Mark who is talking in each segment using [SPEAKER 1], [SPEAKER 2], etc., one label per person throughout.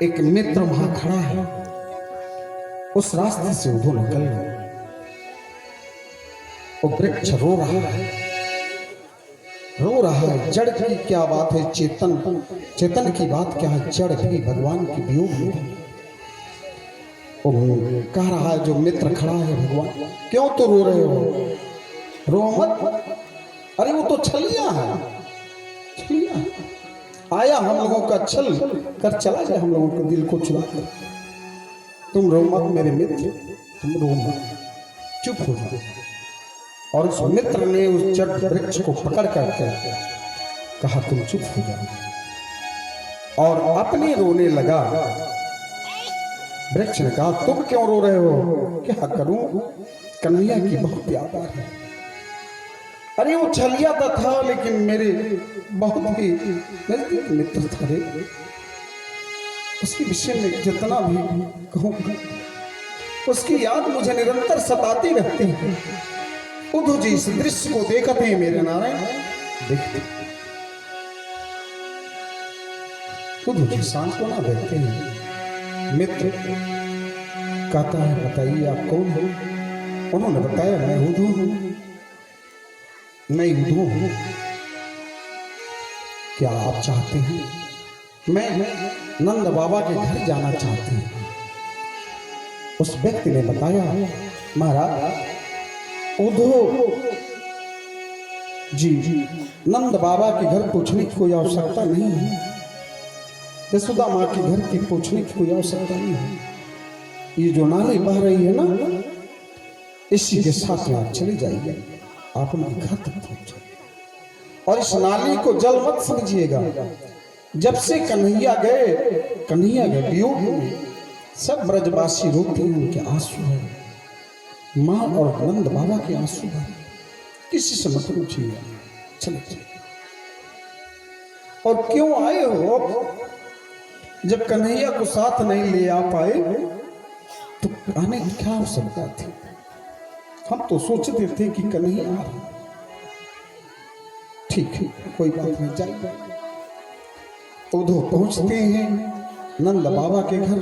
[SPEAKER 1] एक मित्र वहां खड़ा है, उस रास्ते से उधर निकल गए। वो वृक्ष रो रहा है, रो रहा है। जड़ की क्या बात है, चेतन की बात क्या है, जड़ भी भगवान की वियोग में। वो कह रहा है, जो मित्र खड़ा है, भगवान क्यों तो रो रहे हो, रो मत। अरे वो तो छलिया है, छलिया है। आया हम लोगों का छल कर चला जाए, हम लोगों के दिल को चुरा कर। तुम रो मत मेरे मित्र, तुम रो मत, चुप हो जाओ। और उस मित्र ने उस जड़ वृक्ष को पकड़ करके कहा, तुम चुप हो जाओ। और अपने रोने लगा। वृक्ष ने कहा, तुम क्यों रो रहे हो, क्या करूं, कन्हैया की बहुत याद आ रही है। अरे वो छलिया था, लेकिन मेरे बहुत ही नजदीक मित्र था रे। उसके विषय में जितना भी कहूँ, उसकी याद मुझे निरंतर सताती रहती है। उद्धव जी इस दृश्य को देखते हैं मेरे नारायण, देखते उद्धव जी सांत्वना देते हैं। मित्र कहता है, बताइए आप कौन हो। उन्होंने बताया, मैं उद्धव हूं, मैं उद्धव हूं। क्या आप चाहते हैं, मैं नंद बाबा के घर जाना चाहती हूं। उस व्यक्ति ने बताया, महाराज उद्धव जी नंद बाबा के घर पूछने की कोई आवश्यकता नहीं है, यशोदा माँ के घर की पूछने की कोई आवश्यकता नहीं है। ये जो नाली बह रही है ना, इसी के साथ आप चले जाइए, आप उनके घर तक पहुंच जाइए। और इस नाली को जल मत समझिएगा। जब से कन्हैया गए वियोग में सब ब्रजवासी रोते हैं, उनके आंसू है, माँ और नंद बाबा के आंसू है। किसी से मत पूछिए, चले जाइए। और क्यों आए हो, जब कन्हैया को साथ नहीं ले आ पाए तो आने की क्या आवश्यकता थी। हम तो सोचते थे कि कन्हैया आ रहा। ठीक है, कोई बात नहीं, जाइए। उद्धव पहुंचते हैं नंद बाबा के घर।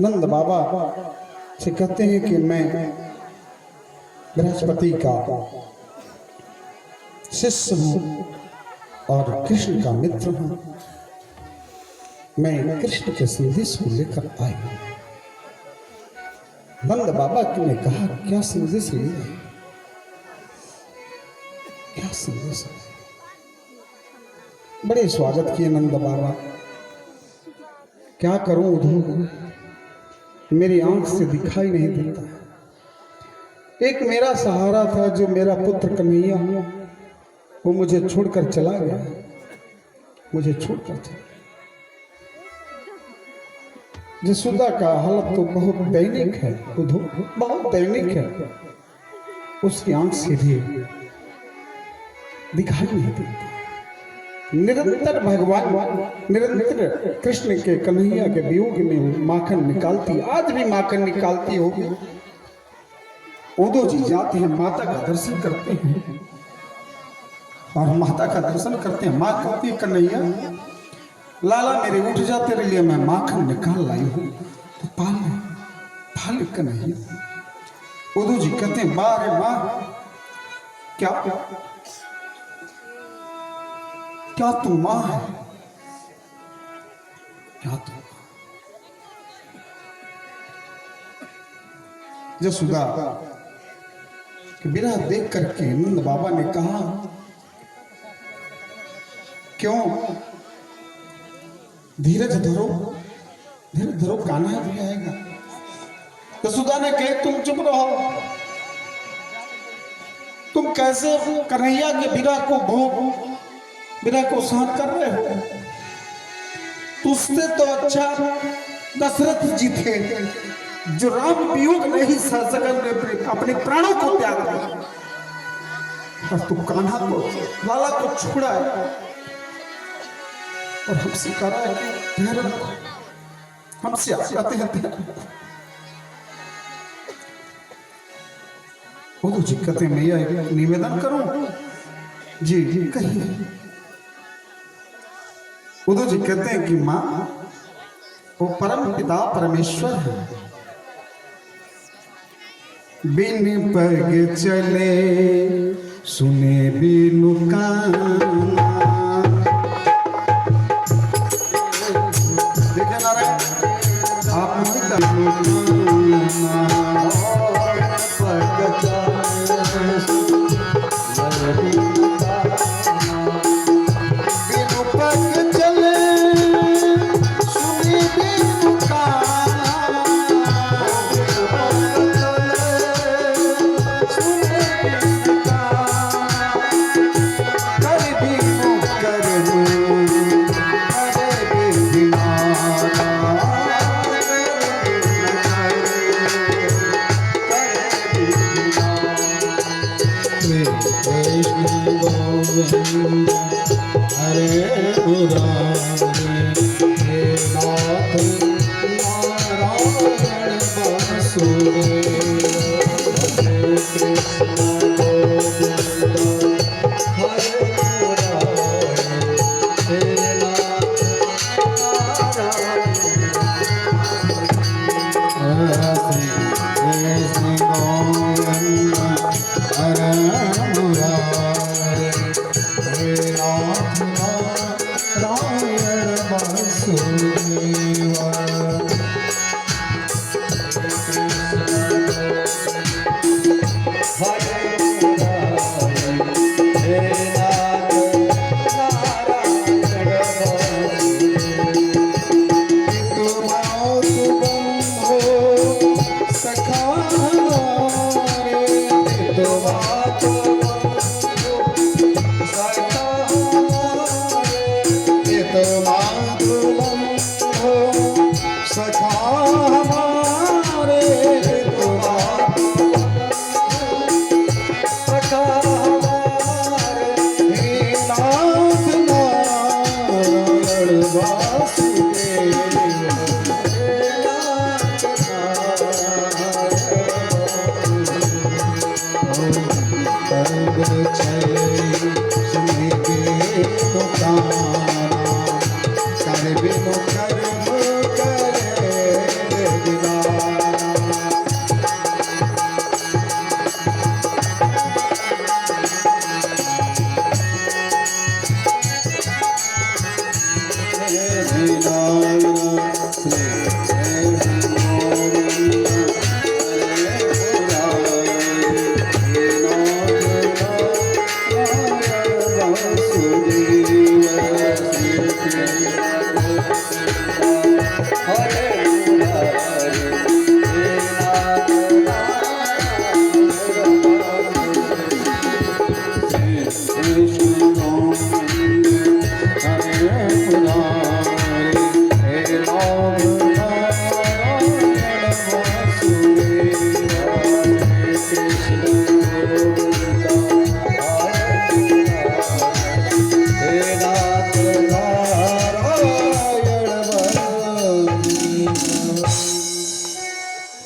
[SPEAKER 1] नंद बाबा से कहते हैं कि मैं बृहस्पति का शिष्य हूं और कृष्ण का मित्र हूं। मैं कृष्ण के संदेश को लेकर आया हूं। नंद बाबा ने कहा, क्या संदेश ले आए, क्या संदेश। बड़े स्वागत किए नंद बाबा। क्या करूं उद्धव, मेरी आंख से दिखाई नहीं देता। एक मेरा सहारा था, जो मेरा पुत्र कन्हैया, वो मुझे छोड़कर चला गया, मुझे छोड़कर चला। यशोदा का हालत तो बहुत दैनिक है उद्धव, बहुत दैनिक है। उसकी आंख से भी दिखाई नहीं देती। निरंतर भगवान, निरंतर कृष्ण के कन्हैया के वियोग में माखन निकालती, आज भी माखन निकालती होगी। उद्धव जी जाते हैं, माता का दर्शन करते हैं, और माता का दर्शन करते हैं। माँ कहती है, कन्हैया लाला मेरे उठ जा, तेरे लिए मैं माखन निकाल लाई हूं, तो पाल कन्हैया। उद्धव जी कहते हैं, वाह रे वाह, क्या तू माँ है, क्या तू। यशोदा कि विरह देख करके नंद बाबा ने कहा, क्यों, धीरज धरो, कान्हा भी आएगा। यशोदा ने कहे, तुम चुप रहो, तुम कैसे कन्हैया के विरह को सहन कर रहे हो। तुझसे तो अच्छा दशरथ जी थे, जो राम वियोग नहीं सह सके, अपने प्राणों को त्याग दिया, और तू कान्हा को, लाला को छोड़ा है, और हमसे कह रहा है हमसे आते हैं। उद्धव जी कहते हैं, मैं निवेदन करूं जी, कहिए। उद्धव जी कहते हैं कि माँ वो परम पिता परमेश्वर है। बिन पग चले सुने बिनु काना। देखे नारायण आप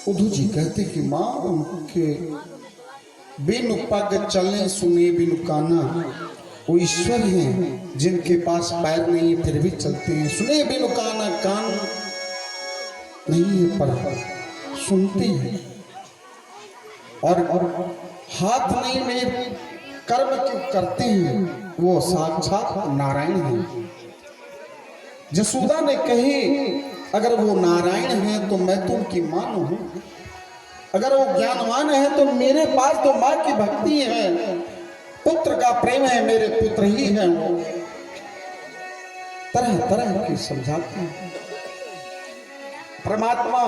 [SPEAKER 1] उद्धव जी कहते कि माँ उनके बिनु पग चलने सुने बिनु काना, वो ईश्वर हैं जिनके पास पैर नहीं है फिर भी चलते हैं, सुने बिनु काना, कान नहीं है पर सुनते हैं, और हाथ नहीं में कर्म क्यों करते हैं, वो साक्षात नारायण हैं। जसोदा ने कही अगर वो नारायण है तो मैं तो उनकी मां हूं, अगर वो ज्ञानवान है तो मेरे पास तो मां की भक्ति है, पुत्र का प्रेम है, मेरे पुत्र ही है। वो तरह तरह की समझाते हैं। परमात्मा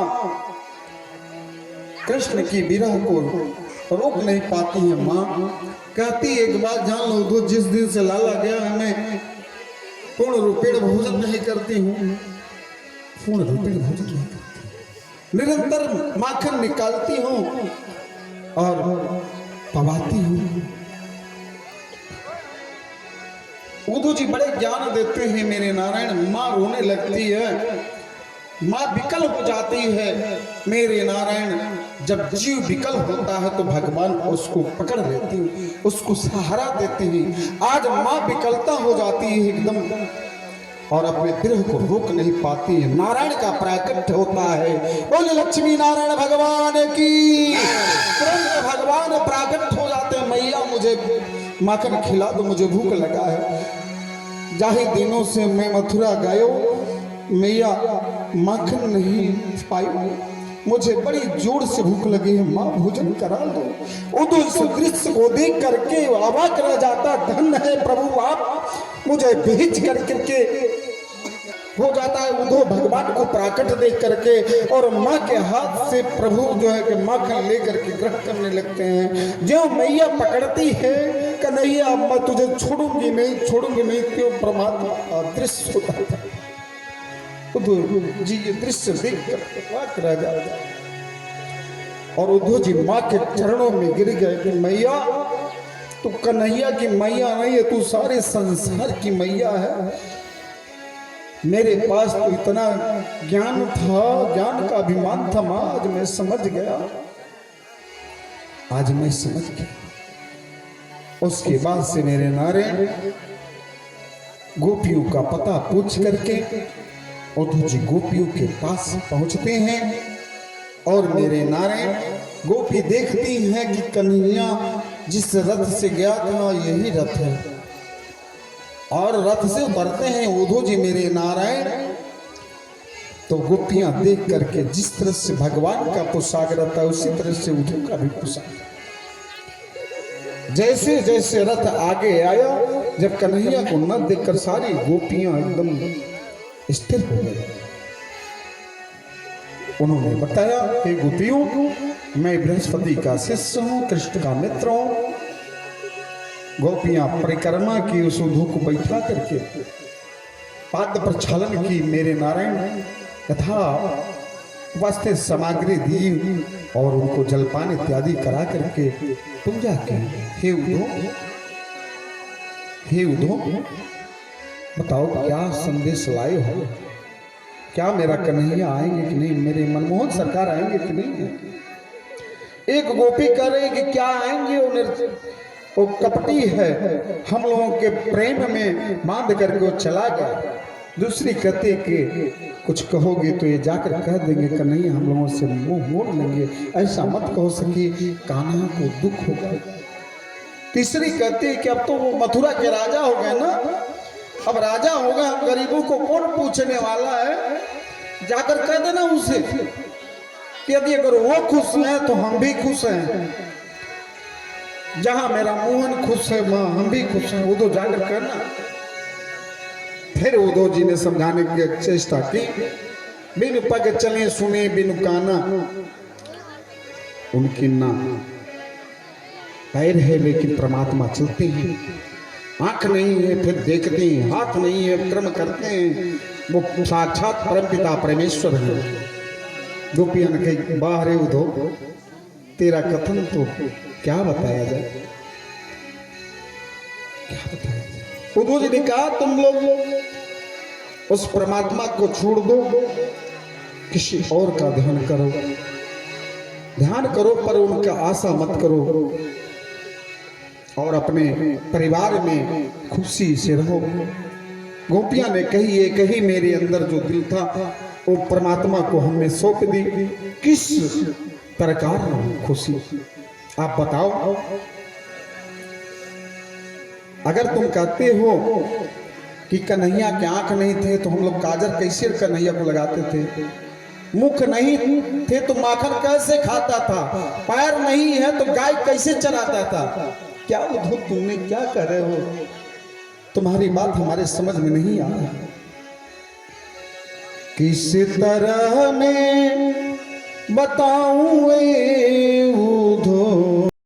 [SPEAKER 1] कृष्ण की विरह को रोक नहीं पाती है। मां कहती एक बात जान लो, तो जिस दिन से लाला गया है मैं पूर्ण रूपेण भोजन नहीं करती हूँ, पूर्ण रूपेण भोजन नहीं करती, निरंतर माखन निकालती हूँ और पवाती हूँ। उद्धव जी बड़े ज्ञान देते हैं मेरे नारायण। माँ रोने लगती है, माँ विकल हो जाती है मेरे नारायण। जब जीव विकल होता है तो भगवान उसको पकड़ लेते हैं, उसको सहारा देते हैं। आज माँ विकलता हो जाती है एकदम, और अपने विरह को रोक नहीं पाती है। नारायण का प्राकट्य होता है। बोले लक्ष्मी नारायण भगवान की। तुरंत भगवान प्राकट हो जाते हैं। मैया मुझे माखन खिला दो, मुझे भूख लगा है। जाहि दिनों से मैं मथुरा गयो, मैया माखन नहीं पाई, मुझे बड़ी जोर से भूख लगी है, माँ भोजन करा दो। उधर इस दृश्य को देख करके अवाक रह जाता, धन है प्रभु आप मुझे भेज करके हो जाता है। उधो भगवान को प्राकट देख करके और माँ के हाथ से प्रभु जो है कि माखन लेकर के ग्रहण करने लगते हैं। जो मैया पकड़ती है कन्हैया मैं तुझे छोड़ूंगी नहीं, क्यों परमात्मा दृश्य होता है। उद्धव जी ये दृश्य देख कर वाक रह जाता और उद्धव जी माँ के चरणों में गिर गए कि मैया तू कन्हैया की मैया नहीं है, तू सारे संसार की मैया है। मेरे पास तो इतना ज्ञान था, ज्ञान का अभिमान था माँ, आज मैं समझ गया, आज मैं समझ गया। उसके बाद से मेरे नारायण गोपियों का पता पूछ करके उद्धव जी गोपियों के पास पहुंचते हैं और मेरे नारायण गोपी देखती हैं कि कन्हैया जिस रथ से गया था यही रथ है और रथ से उतरते हैं उद्धव जी मेरे नारायण। तो गोपियां देख करके जिस तरह से भगवान का पोशाक रहता है उसी तरह से उद्धव का भी पोशाक। जैसे जैसे रथ आगे आया, जब कन्हैया को न देखकर सारी गोपियां एकदम स्थिर हो गए। उन्होंने बताया कि गोपियों मैं बृहस्पति का शिष्य हूं, कृष्ण का मित्र हूं। गोपियां परिक्रमा की उस उद्धव को बैठा करके पाद प्रक्षालन की मेरे नारायण तथा वास्ते सामग्री दी और उनको जलपान इत्यादि करा करके पूजा की। हे उद्धव बताओ क्या संदेश लाए हो, क्या मेरा कन्हैया आएंगे कि नहीं, मेरे मनमोहन सरकार आएंगे कि नहीं। एक गोपी कह रही कि क्या आएंगे, वो कपटी है, हम लोगों के प्रेम में बांध करके वो चला गया। दूसरी कहते कि कुछ कहोगे तो ये जाकर कह देंगे कन्हैया हम लोगों से मुंह मोड़ लेंगे, ऐसा मत कहो सकी, कान्हा को दुख होगा। तीसरी कहती कि अब तो वो मथुरा के राजा हो गए ना, अब राजा होगा, हम गरीबों को कौन पूछने वाला है, जाकर कह देना उसे कि यदि अगर वो खुश है तो हम भी खुश हैं, जहां मेरा मोहन खुश है मां हम भी खुश हैं, उद्धव जाकर करना। फिर उद्धव जी ने समझाने की चेष्टा की, बिन पग चले सुने बिन काना, उनकी ना पैर है लेकिन परमात्मा चलते हैं, आंख नहीं है फिर देखते हैं, हाथ नहीं है कर्म करते हैं, वो साक्षात परमपिता परमेश्वर है। गोपियां ने कही वाह रे उद्धव, तेरा कथन तो क्या बताया जाए, क्या बताया जाए। उद्धव जी ने कहा तुम लोग उस परमात्मा को छोड़ दो, किसी और का ध्यान करो, ध्यान करो पर उनका आशा मत करो और अपने परिवार में खुशी से रहो। गोपियां ने कही ये कही मेरे अंदर जो दिल था वो परमात्मा को हमने सौंप दी, किस प्रकार खुशी आप बताओ। अगर तुम कहते हो कि कन्हैया के आंख नहीं थे तो हम लोग काजर कैसे कन्हैया को लगाते थे, मुख नहीं थे तो माखन कैसे खाता था, पैर नहीं है तो गाय कैसे चराता था। क्या उद्धव तुमने क्या कह रहे हो, तुम्हारी बात हमारे समझ में नहीं आ रहा। किस तरह मैं बताऊं उद्धव